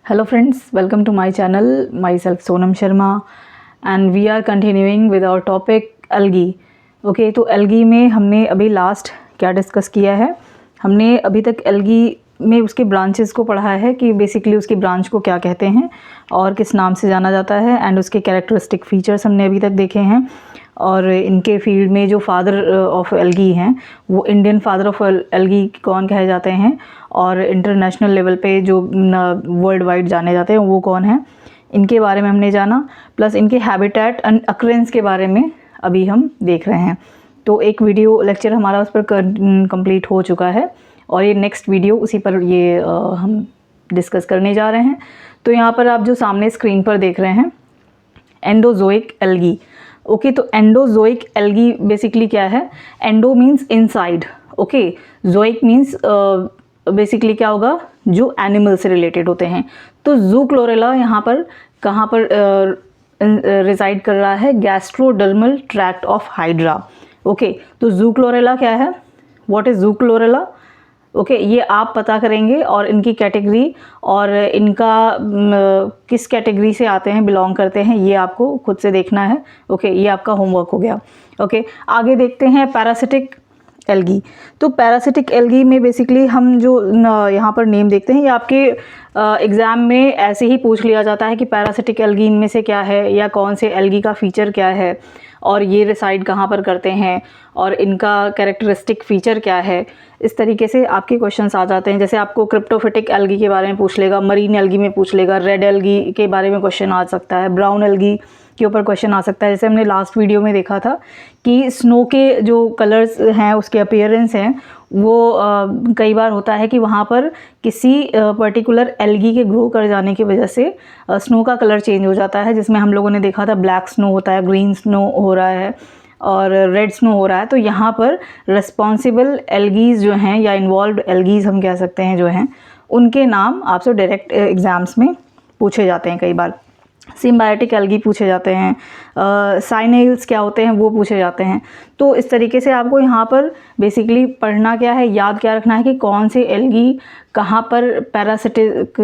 Hello friends, welcome to my channel. Myself Sonam Sharma and we are continuing with our topic algae. Okay तो algae में हमने अभी last क्या discuss किया है, हमने अभी तक एल्गी में उसके ब्रांचेस को पढ़ा है कि बेसिकली उसकी ब्रांच को क्या कहते हैं और किस नाम से जाना जाता है, एंड उसके कैरेक्टरिस्टिक फीचर्स हमने अभी तक देखे हैं। और इनके फील्ड में जो फादर ऑफ एल्गी हैं वो इंडियन फादर ऑफ एल्गी कौन कहे जाते हैं, और इंटरनेशनल लेवल पे जो वर्ल्ड वाइड जाने जाते हैं वो कौन हैं, इनके बारे में हमने जाना। प्लस इनके हैबिटेट एंड अक्रेंस के बारे में अभी हम देख रहे हैं। तो एक वीडियो लेक्चर हमारा उस पर कंप्लीट हो चुका है और ये नेक्स्ट वीडियो उसी पर ये हम डिस्कस करने जा रहे हैं। तो यहाँ पर आप जो सामने स्क्रीन पर देख रहे हैं एंडोजोइक एल्गी। ओके तो एंडोजोइक एल्गी बेसिकली क्या है, endo means inside, okay, zoic means basically क्या होगा, जो एनिमल से रिलेटेड होते हैं। तो जूक्लोरेला यहाँ पर कहाँ पर रिसाइड कर रहा है, gastrodermal tract of hydra. Okay तो जूक्लोरेला क्या है, व्हाट इज जूक्लोरेला, ओके ये आप पता करेंगे और इनकी कैटेगरी और इनका किस कैटेगरी से आते हैं, बिलोंग करते हैं, ये आपको खुद से देखना है। ओके ये आपका होमवर्क हो गया। ओके आगे देखते हैं पैरासिटिक एल्गी। तो पैरासिटिक एल्गी में बेसिकली हम जो यहाँ पर नेम देखते हैं ये आपके एग्ज़ाम में ऐसे ही पूछ लिया जाता है कि पैरासिटिक एल्गी इनमें से क्या है या कौन से एल्गी का फीचर क्या है और ये रिसाइड कहाँ पर करते हैं और इनका कैरेक्टरिस्टिक फ़ीचर क्या है। इस तरीके से आपके क्वेश्चंस आ जाते हैं। जैसे आपको क्रिप्टोफिटिक एल्गी के बारे में पूछ लेगा, मरीन एल्गी में पूछ लेगा, रेड एल्गी के बारे में क्वेश्चन आ सकता है, ब्राउन एल्गी के ऊपर क्वेश्चन आ सकता है। जैसे हमने लास्ट वीडियो में देखा था कि स्नो के जो कलर्स हैं, उसके अपीयरेंस हैं, वो कई बार होता है कि वहाँ पर किसी पर्टिकुलर एल्गी के ग्रो कर जाने की वजह से स्नो का कलर चेंज हो जाता है, जिसमें हम लोगों ने देखा था ब्लैक स्नो होता है, ग्रीन स्नो हो रहा है और रेड स्नो हो रहा है। तो यहाँ पर रिस्पॉन्सिबल एल्गीज़ जो हैं या इन्वॉल्व एल्गीज़ हम कह सकते हैं जो हैं, उनके नाम आपसे डायरेक्ट एग्ज़ाम्स में पूछे जाते हैं। कई बार सिम्बायोटिक एल्गी पूछे जाते हैं, साइनेल्स क्या होते हैं वो पूछे जाते हैं। तो इस तरीके से आपको यहाँ पर बेसिकली पढ़ना क्या है, याद क्या रखना है कि कौन से एल्गी कहाँ पर पैरासिटिक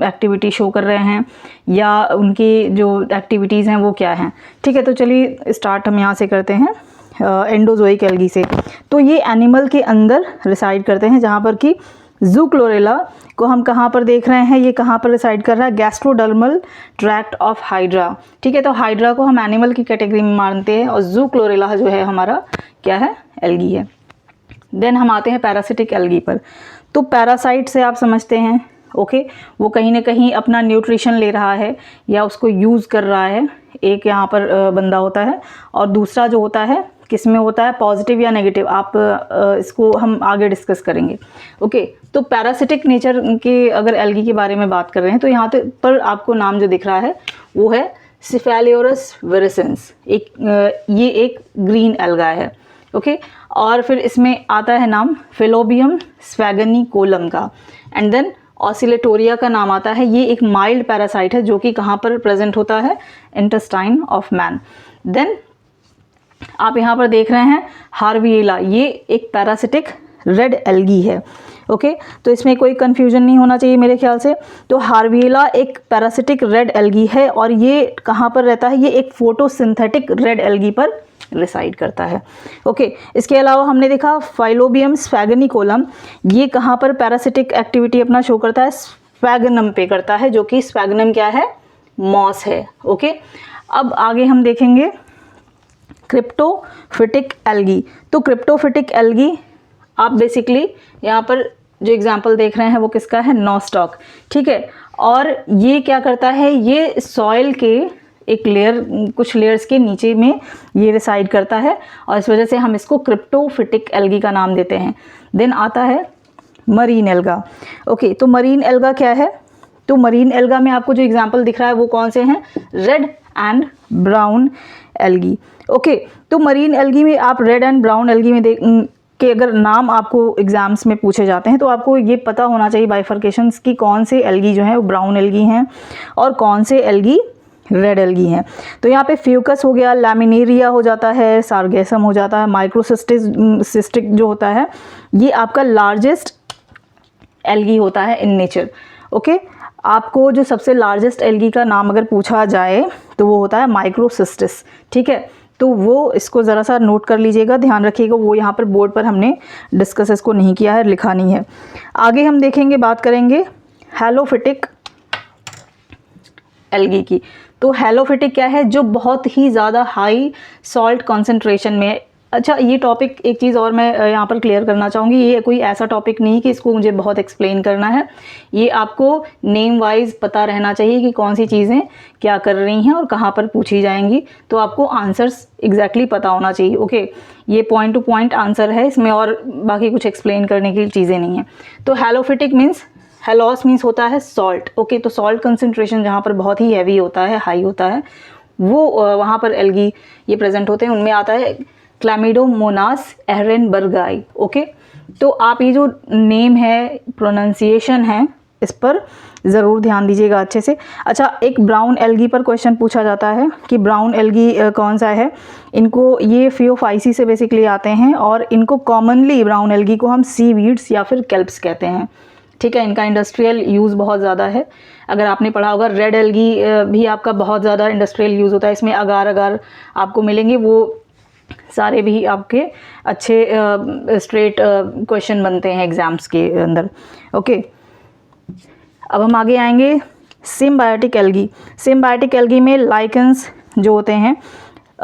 एक्टिविटी शो कर रहे हैं या उनकी जो एक्टिविटीज़ हैं वो क्या हैं। ठीक है तो चलिए स्टार्ट हम यहाँ से करते हैं एंडोजोइक एल्गी से। तो ये एनिमल के अंदर रिसाइड करते हैं, जहाँ पर कि जूक्लोरेला को हम कहाँ पर देख रहे हैं, ये कहाँ पर रिसाइड कर रहा है, गैस्ट्रोडर्मल ट्रैक्ट ऑफ हाइड्रा। ठीक है तो हाइड्रा को हम एनिमल की कैटेगरी में मानते हैं और जूक्लोरेला जो है हमारा क्या है, एल्गी है। देन हम आते हैं पैरासिटिक एल्गी पर। तो पैरासाइट से आप समझते हैं, ओके वो कहीं ना कहीं अपना न्यूट्रिशन ले रहा है या उसको यूज़ कर रहा है। एक यहाँ पर बंदा होता है और दूसरा जो होता है किस में होता है, पॉजिटिव या नेगेटिव, आप इसको हम आगे डिस्कस करेंगे। ओके तो पैरासिटिक नेचर के अगर एल्गी के बारे में बात कर रहे हैं तो यहाँ पर आपको नाम जो दिख रहा है वो है सिफेलियोरस विरिसेंस। ये एक ग्रीन एल्गा है। ओके और फिर इसमें आता है नाम फिलोबियम स्फैगनिकोलम का, एंड देन ऑसिलेटोरिया का नाम आता है। ये एक माइल्ड पैरासाइट है जो कि कहाँ पर प्रेजेंट होता है, इंटेस्टाइन ऑफ मैन। देन आप यहाँ पर देख रहे हैं हार्विएला, ये एक पैरासिटिक रेड एल्गी है। ओके तो इसमें कोई कंफ्यूजन नहीं होना चाहिए मेरे ख्याल से। तो हार्विएला एक पैरासिटिक रेड एल्गी है और ये कहाँ पर रहता है, ये एक फोटोसिंथेटिक रेड एल्गी पर रिसाइड करता है। ओके इसके अलावा हमने देखा फाइलोबियम स्फैगनिकोलम, ये कहाँ पर पैरासिटिक एक्टिविटी अपना शो करता है, स्फैगनम पे करता है, जो कि स्फैगनम क्या है, मॉस है। ओके अब आगे हम देखेंगे क्रिप्टोफिटिक एल्गी। तो क्रिप्टोफिटिक एल्गी आप बेसिकली यहाँ पर जो एग्जांपल देख रहे हैं वो किसका है, नॉस्टॉक। ठीक है और ये क्या करता है, ये सॉइल के एक लेयर, कुछ लेयर्स के नीचे में ये रिसाइड करता है और इस वजह से हम इसको क्रिप्टोफिटिक एल्गी का नाम देते हैं। देन आता है मरीन एल्गा। ओके तो मरीन एल्गा क्या है, तो मरीन एल्गा में आपको जो एग्जांपल दिख रहा है वो कौन से हैं, red and brown algae. Okay तो मरीन एल्गी में आप रेड एंड ब्राउन एल्गी में के अगर नाम आपको एग्जाम्स में पूछे जाते हैं तो आपको ये पता होना चाहिए बाइफर्केशंस की कौन से एल्गी जो है वो ब्राउन एल्गी हैं और कौन से एल्गी रेड एल्गी हैं। तो यहाँ पे फ्यूकस हो गया, लैमिनेरिया हो जाता है, सार्गेसम हो जाता है, माइक्रोसिस्टिक जो होता है ये आपका लार्जेस्ट एल्गी होता है इन नेचर। ओके आपको जो सबसे लार्जेस्ट एल्गी का नाम अगर पूछा जाए तो वो होता है माइक्रोसिस्टिस, ठीक है। तो वो इसको ज़रा सा नोट कर लीजिएगा, ध्यान रखिएगा, वो यहाँ पर बोर्ड पर हमने डिस्कस इसको नहीं किया है, लिखा नहीं है। आगे हम देखेंगे, बात करेंगे हेलोफिटिक एल्गी की। तो हेलोफिटिक क्या है, जो बहुत ही ज़्यादा हाई सॉल्ट कॉन्सेंट्रेशन में। अच्छा, ये टॉपिक एक चीज़ और मैं यहाँ पर क्लियर करना चाहूँगी, ये कोई ऐसा टॉपिक नहीं कि इसको मुझे बहुत एक्सप्लेन करना है। ये आपको नेम वाइज पता रहना चाहिए कि कौन सी चीज़ें क्या कर रही हैं और कहाँ पर पूछी जाएंगी, तो आपको आंसर्स एग्जैक्टली पता होना चाहिए। ओके, ये पॉइंट टू पॉइंट आंसर है इसमें, और बाकी कुछ एक्सप्लेन करने की चीज़ें नहीं हैं। तो हेलोफिटिक मीन्स, हेलोस मीन्स होता है सॉल्ट। ओके, तो सॉल्ट कंसंट्रेशन जहाँ पर बहुत ही हैवी होता है, हाई होता है, वो वहाँ पर एल्गी ये प्रेजेंट होते हैं। उनमें आता है क्लैमिडोमोनास एहरेनबर्गाई। ओके, तो आप ये जो नेम है, प्रोनाउंसिएशन है, इस पर ज़रूर ध्यान दीजिएगा अच्छे से। अच्छा, एक ब्राउन एल्गी पर क्वेश्चन पूछा जाता है कि ब्राउन एल्गी कौन सा है। इनको, ये फियोफाइसी से बेसिकली आते हैं, और इनको कॉमनली ब्राउन एल्गी को हम सीवीड्स या फिर केल्प्स कहते हैं, ठीक है। इनका इंडस्ट्रियल यूज़ बहुत ज़्यादा है। अगर आपने पढ़ा होगा, रेड एल्गी भी आपका बहुत ज़्यादा इंडस्ट्रियल यूज़ होता है, इसमें अगार अगार आपको मिलेंगे, वो सारे भी आपके अच्छे स्ट्रेट क्वेश्चन बनते हैं एग्ज़ाम्स के अंदर। ओके, अब हम आगे आएंगे सिम्बायोटिक एल्गी। सिम्बायोटिक एल्गी में लाइकेंस जो होते हैं,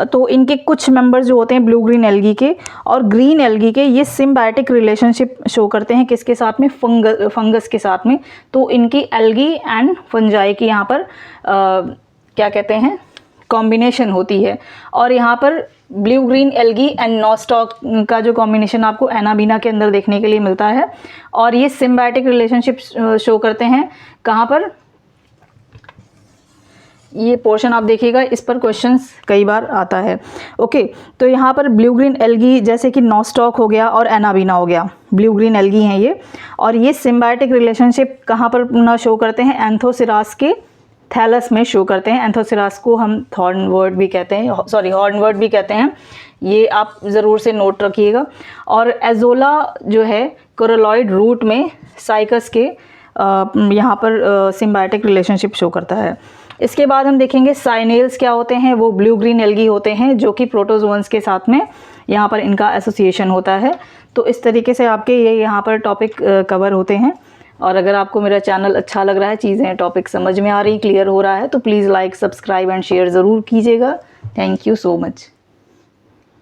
तो इनके कुछ मेंबर्स जो होते हैं ब्लू ग्रीन एल्गी के और ग्रीन एल्गी के, ये सिम्बायोटिक रिलेशनशिप शो करते हैं किसके साथ में, फंगस के साथ में। तो इनकी एल्गी एंड फंजाई की यहाँ पर क्या कहते हैं, कॉम्बिनेशन होती है। और यहाँ पर blue green algae and nostoc का जो कॉम्बिनेशन आपको एनाबीना के अंदर देखने के लिए मिलता है, और ये सिम्बायोटिक रिलेशनशिप शो करते हैं कहाँ पर, ये पोर्शन आप देखिएगा, इस पर क्वेश्चंस कई बार आता है। ओके, तो यहाँ पर ब्लू ग्रीन एल्गी जैसे कि नॉस्टॉक हो गया और एनाबीना हो गया, ब्लू ग्रीन एल्गी हैं ये, और ये सिम्बायोटिक रिलेशनशिप कहाँ पर ना शो करते हैं, एंथोसिरास के थैलस में शो करते हैं। एंथोसिरास को हम हॉर्नवर्ड भी कहते हैं, हॉर्नवर्ड भी कहते हैं, ये आप ज़रूर से नोट रखिएगा। और एजोला जो है कोरोलॉइड रूट में साइकस के यहाँ पर सिम्बायोटिक रिलेशनशिप शो करता है। इसके बाद हम देखेंगे साइनेल्स क्या होते हैं, वो ब्लू ग्रीन एल्गी होते हैं जो कि प्रोटोजोअन्स के साथ में यहाँ पर इनका एसोसिएशन होता है। तो इस तरीके से आपके ये यहाँ पर टॉपिक कवर होते हैं। और अगर आपको मेरा चैनल अच्छा लग रहा है, चीज़ें टॉपिक समझ में आ रही, क्लियर हो रहा है, तो please like, subscribe and share ज़रूर कीजिएगा। Thank you so much.